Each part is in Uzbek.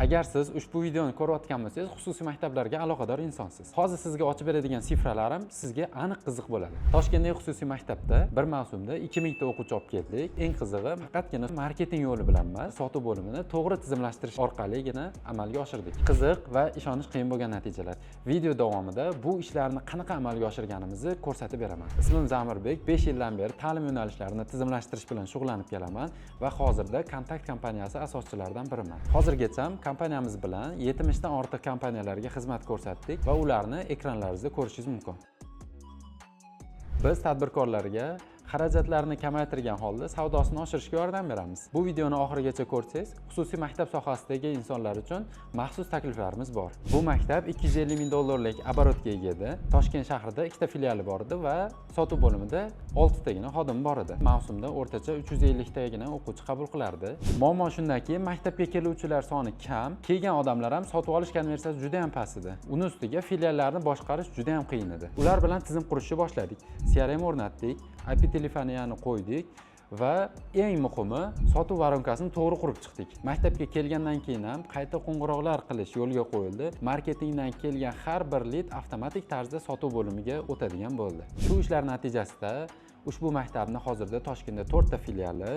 Agar siz ushbu videoni ko'rayotgan bo'lsangiz, xususiy maktablarga aloqador insonsiz. Hozir sizga ochib beradigan sifralarim sizga aniq qiziq bo'ladi. Toshkentdagi xususiy maktabda bir mavsumda 2000 ta o'quvchi olib keldik. Eng qizig'i, faqatgina marketing yo'li bilan emas, sotuv bo'limini to'g'ri tizimlashtirish orqaligina amalga oshirdik. Qiziq va ishonish qiyin bo'lgan natijalar. Video davomida bu ishlarni qanaqa amalga oshirganimizni ko'rsatib beraman. Ismim Zamirbek, 5 yildan beri ta'lim yo'nalishlarini tizimlashtirish bilan shug'ullanib kelaman va hozirda Kontakt kompaniyasi asoschilaridan biriman. Hozirgacha kompaniyamiz bilan 70 dan ortiq kompaniyalarga xizmat ko'rsatdik va ularni ekranlaringizda ko'rishingiz mumkin. Biz tadbirkorlarga xarajatlarni kamaytirgan holda savdosini oshirishga yordam beramiz. Bu videoni oxirigacha ko'rsangiz, xususiy maktab sohasidagi insonlar uchun maxsus takliflarimiz bor. Bu maktab 250 ming dollarlik оборотga ega edi. Toshkent shahrida 2 ta filiali bor edi va sotuv bo'limida 6 tagina xodim bor edi. Mavsumda o'rtacha 350 tagina o'quvchi qabul qilardi. Muammo shundaki, maktabga keluvchilar soni kam, kelgan odamlar ham sotib olish konversiyasi juda ham past edi. Uning ustiga filiallarni boshqarish juda ham qiyin edi. Ular bilan tizim qurishni boshladik. CRM o'rnatdik, IP telefoniyani qo'ydik va eng muhimi, sotuv varonkasini to'g'ri qurib chiqdik. Maktabga kelgandan keyin ham qayta qo'ng'iroqlar qilish yo'lga qo'yildi. Marketingdan kelgan har bir lead avtomatik tarzda sotuv bo'limiga o'tadigan bo'ldi. Shu ishlar natijasida ushbu maktabni hozirda Toshkentda 4 ta filiali,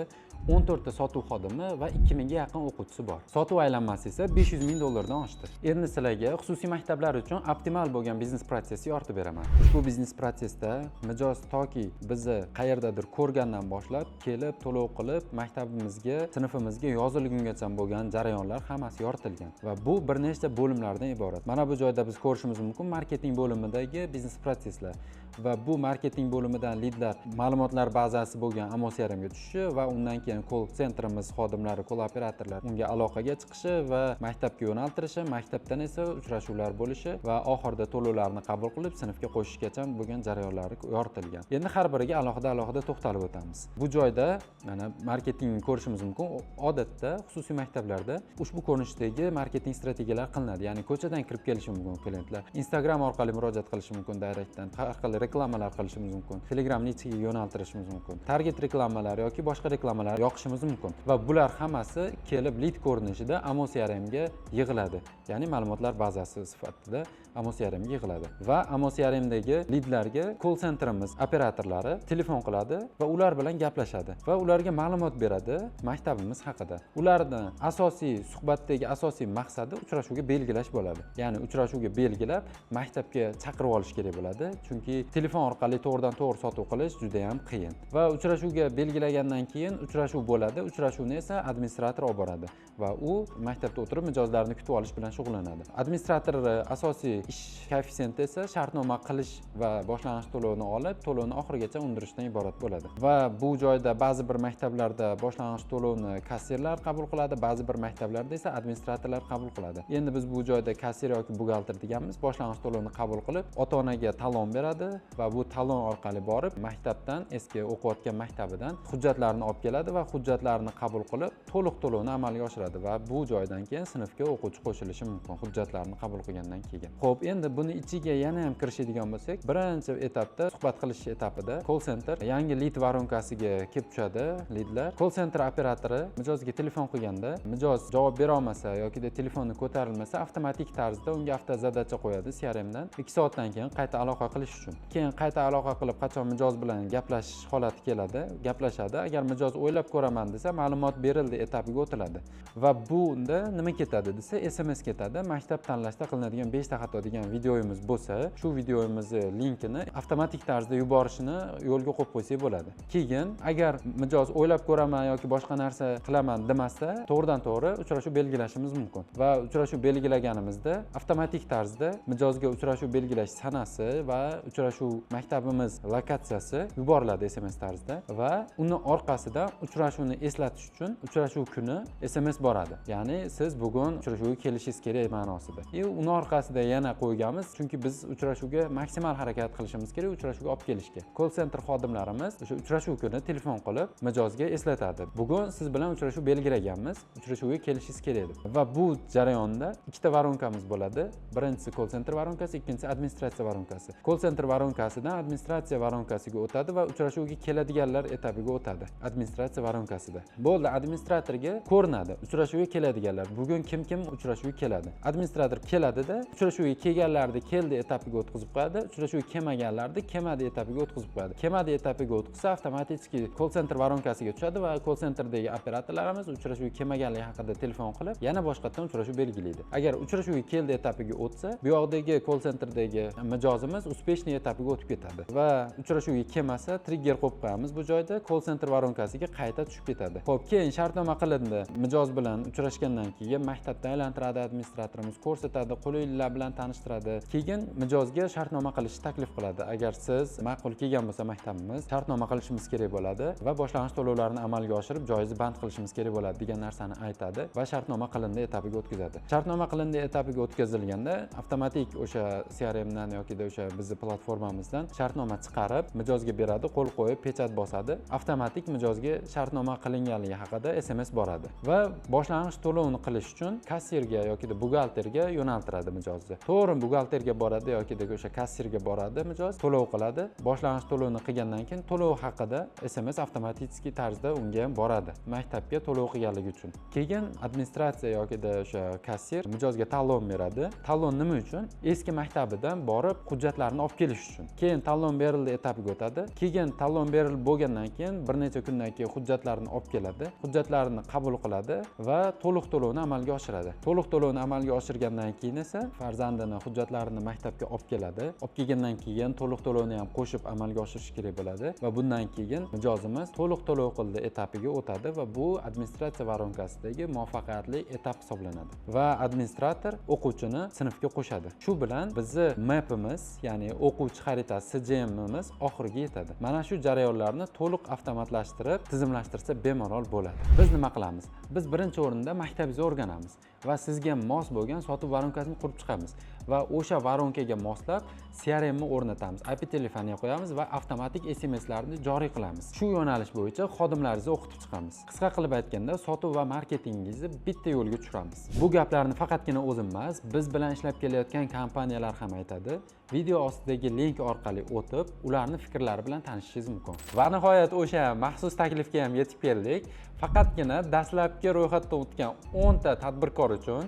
14 ta sotuv xodimi va 2000 ga yaqin o'quvchisi bor. Sotuv aylanmasi esa 500 ming dollardan oshdi. Endi sizlarga xususiy maktablar uchun optimal bo'lgan biznes protsessni yoritib beraman. Ushbu biznes protsessda mijoz toki bizni qayerdadir ko'rgandan boshlab kelib, to'lov qilib, maktabimizga, sinfimizga yozilgungacha bo'lgan jarayonlar hammasi yoritilgan va bu bir nechta bo'limlardan iborat. Mana bu joyda biz ko'rishimiz mumkin marketing bo'limidagi biznes protsesslar va bu marketing bo'limidan leadlar ma'lumotlar bazasi bo'lgan Amos CRMga tushishi va undan keyin call centerimiz xodimlari, call operatorlar unga aloqaga chiqishi va maktabga yo'naltirishi, maktabdan esa uchrashuvlar bo'lishi va oxirida to'lovlarni qabul qilib sinfga qo'shishgacha bo'lgan jarayonlar yoritilgan. Endi har biriga alohida to'xtalib o'tamiz. Bu joyda mana marketingni ko'rishimiz mumkin. Odatda xususiy maktablarda ushbu ko'rinishdagi marketing strategiyalar qilinadi. Ya'ni ko'chadan kirib kelishi mumkin klientlar. Instagram orqali murojaat qilishi mumkin direktdan. Har xil reklamalar qilishimiz mumkin. Telegramning ichiga yo'naltirishimiz mumkin. Target reklamalar yoki boshqa reklamalar yoqishimiz mumkin. Va bular hammasi kelib lead ko'rinishida Amos CRMga yig'iladi. Ya'ni ma'lumotlar bazasi sifatida Amos CRMga yig'iladi. Va Amos CRMdagi leadlarga call centerimiz operatorlari telefon qiladi va ular bilan gaplashadi va ularga ma'lumot beradi maktabimiz haqida. Ularning asosiy suhbatdagi asosiy maqsadi uchrashuvga belgilash bo'ladi. Ya'ni uchrashuvga belgilab maktabga chaqirib olish kerak bo'ladi. Chunki telefon orqali to'g'ridan-to'g'ri sotuv qilish juda ham qiyin. Va uchrashuvga belgilagandan keyin uchrashuv bo'ladi. Uchrashuvni esa administrator olib boradi va u maktabda o'tirib mijozlarni kutib olish bilan shug'ullanadi. Administrator asosiy ish koeffitsiyenti esa shartnoma qilish va boshlang'ich to'lovni olib, to'lovni oxirigacha undirishdan iborat bo'ladi. Va bu joyda ba'zi bir maktablarda boshlang'ich to'lovni kassirlar qabul qiladi, ba'zi bir maktablarda esa administratorlar qabul qiladi. Endi biz bu joyda kassir yoki buxgalter deganmiz, boshlang'ich to'lovni qabul qilib, ota-onaga talon beradi va bu talon orqali borib maktabdan, eski o'qiyotgan maktabidan hujjatlarni olib keladi va hujjatlarni qabul qilib, to'liq to'lovni amalga oshiradi va bu joydan keyin sinfga o'quvchi qo'shilishi mumkin hujjatlarni qabul qilgandan keyin. Xo'p, endi buni ichiga yana ham kirishadigan bo'lsak, birinchi etapda suhbat qilish etapida call center yangi lead varonkasiga kelib tushadi leadlar. Call center operatori mijozga telefon qilganda, mijoz javob bera olmasa yoki telefonni ko'tarilmasa, avtomatik tarzda unga avtozadacha qo'yadi CRMdan 2 soatdan keyin qayta aloqa qilish uchun. Keyin qayta aloqa qilib qachon mijoz bilan gaplashish holati keladi, gaplashadi. Agar mijoz o'ylab ko'raman desa, ma'lumot berildi etapiga o'tiladi. Va bunda nima ketadi desa, SMS ketadi. Maktab tanlashda qilinadigan 5 ta xato degan videoyimiz bo'lsa, shu videoyimizni linkini avtomatik tarzda yuborishini yo'lga qo'yib qo'ysak bo'ladi. Keyin agar mijoz o'ylab ko'raman yoki boshqa narsa qilaman demasa, to'g'ridan-to'g'ri uchrashuv belgilashimiz mumkin. Va uchrashuv belgilaganimizda avtomatik tarzda mijozga uchrashuv belgilash sanasi va uchrashuv maktabimiz lokatsiyasi yuboriladi SMS tarzda va uni orqasidan uchrashuvni eslatish uchun uchrashuv kuni SMS boradi. Ya'ni siz bugun uchrashuvga kelishingiz kerak ma'nosida. Uni orqasida yana qo'yganmiz, chunki biz uchrashuvga maksimal harakat qilishimiz kerak, uchrashuvga olib kelishga. Call center xodimlarimiz o'sha uchrashuv kuni telefon qilib mijozga eslatadi. Bugun siz bilan uchrashuv belgilaganmiz, uchrashuvga kelishingiz kerak deb. Va bu jarayonda ikkita varonkamiz bo'ladi. Birinchisi call center varonkasi, ikkinchisi administratsiya varonkasi. Call center varonkasidan administratsiya varonkasiga o'tadi va uchrashuvga keladiganlar etapiga o'tadi. Administratsiya varonkasida. Bo'ldi, administratorga ko'rinadi. Uchrashuvga keladiganlar. Bugun kim uchrashuvga keladi. Administrator keladida, uchrashuvga kelganlarni keldi etapiga o'tkazib qo'yadi. Uchrashuvga kelmaganlarni kelmadi etapiga o'tkazib qo'yadi. Kelmadi etapiga o'tkazsa, avtomatik call center varonkasiga tushadi va call centerdagi operatorlarimiz uchrashuvga kelmaganligi haqida telefon qilib, yana boshqatdan uchrashuv belgilaydi. Agar uchrashuvga keldi etapiga o'tsa, bu yoqdagi call centerdagi mijozimiz успешный etapiga o'tib ketadi va uchrashuvga kelmasa, trigger qo'yib qo'yamiz bu joyda call center varonkasiga qayta tushib ketadi. Xo'p, keyin shartnoma qilindi. Mijoz bilan uchrashgandan keyin maktabdan aylantiradi administratorimiz, ko'rsatadi, qulayliklar bilan tanishtiradi. Keyin mijozga shartnoma qilishni taklif qiladi. Agar siz ma'qul kelgan bo'lsa maktabimiz, shartnoma qilishimiz kerak bo'ladi va boshlang'ich to'lovlarni amalga oshirib, joyizni band qilishimiz kerak bo'ladi degan narsani aytadi va shartnoma qilindi etapiga o'tkazadi. Shartnoma qilindi etapiga o'tkazilganda avtomatik o'sha CRM dan yoki o'sha bizning platformamizdan shartnoma chiqarib, mijozga beradi, qo'l qo'yib, pechat bosadi. Avtomatik mijozga shartnoma qilinganligi haqida SMS boradi va boshlang'ich to'lovni qilish uchun kassirga yoki buxgalterga yo'naltiradi mijozni. To'g'ri, buxgalterga boradi yoki o'sha kassirga boradi mijoz, to'lov qiladi. Boshlang'ich to'lovni qilgandan keyin to'lov haqida SMS avtomatik tarzda unga ham boradi. Maktabga to'lov qilganligi uchun. Keyin administratsiya yoki o'sha kassir mijozga talon beradi. Talon nima uchun? Eski maktabidan borib hujjatlarni olib kelish uchun. Keyin talon berildi etapiga o'tadi. Keyin talon berilib bo'lgandan keyin bir necha kundan keyin hujjatlarni olib keladi. Hujjatlarni qabul qiladi va to'liq to'lovni amalga oshiradi. To'liq to'lovni amalga oshirgandan keyin esa farzandini hujjatlarini maktabga olib keladi. Olib kelgandan keyin to'liq to'lovni ham qo'shib amalga oshirish kerak bo'ladi va bundan keyin mijozimiz to'liq to'lov qildi etapiga o'tadi va bu administratsiya varonkasidagi muvaffaqiyatli etap hisoblanadi. Va administrator o'quvchini sinfga qo'shadi. Shu bilan bizni mapimiz, ya'ni o'quvchi xaritasi CJMimiz oxiriga yetadi. Mana shu jarayonlarni to'liq avtomatlashtirib, tizimlashtirsa bemalol bo'ladi. Biz nima qilamiz? Biz birinchi o'rinda maktabingizni o'rganamiz va sizga mos bo'lgan sotuv varonkasini qurib chiqamiz va o'sha varonkaga moslab CRM ni o'rnatamiz. IP telefoniga qo'yamiz va avtomatik SMSlarni joriy qilamiz. Shu yo'nalish bo'yicha xodimlaringizni o'qitib chiqamiz. Qisqa qilib aytganda, sotuv va marketingingizni bitta yo'lga tushiramiz. Bu gaplarni faqatgina o'zim emas, biz bilan ishlab kelayotgan kompaniyalar ham aytadi. Video ostidagi link orqali o'tib, ularning fikrlari bilan tanishishingiz mumkin. Va nihoyat o'sha maxsus taklifga ham yetib keldik. Faqatgina dastlabki ro'yxatdan o'tgan 10 ta tadbirkor uchun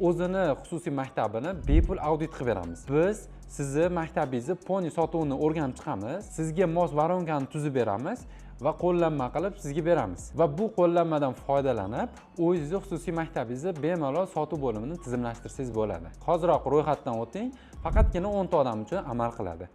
o'zini xususiy maktabini bepul audit qilib beramiz. Biz sizni maktabingizni poni sotuvini o'rganib chiqamiz, sizga mos varonkani tuzib beramiz va qo'llanma qilib sizga beramiz. Va bu qo'llanmadan foydalanib, o'zingizni xususiy maktabingizni bemalol sotuv bo'limini tizimlashtirsangiz bo'ladi. Hoziroq ro'yxatdan o'ting, faqatgina 10 ta odam uchun amal qiladi.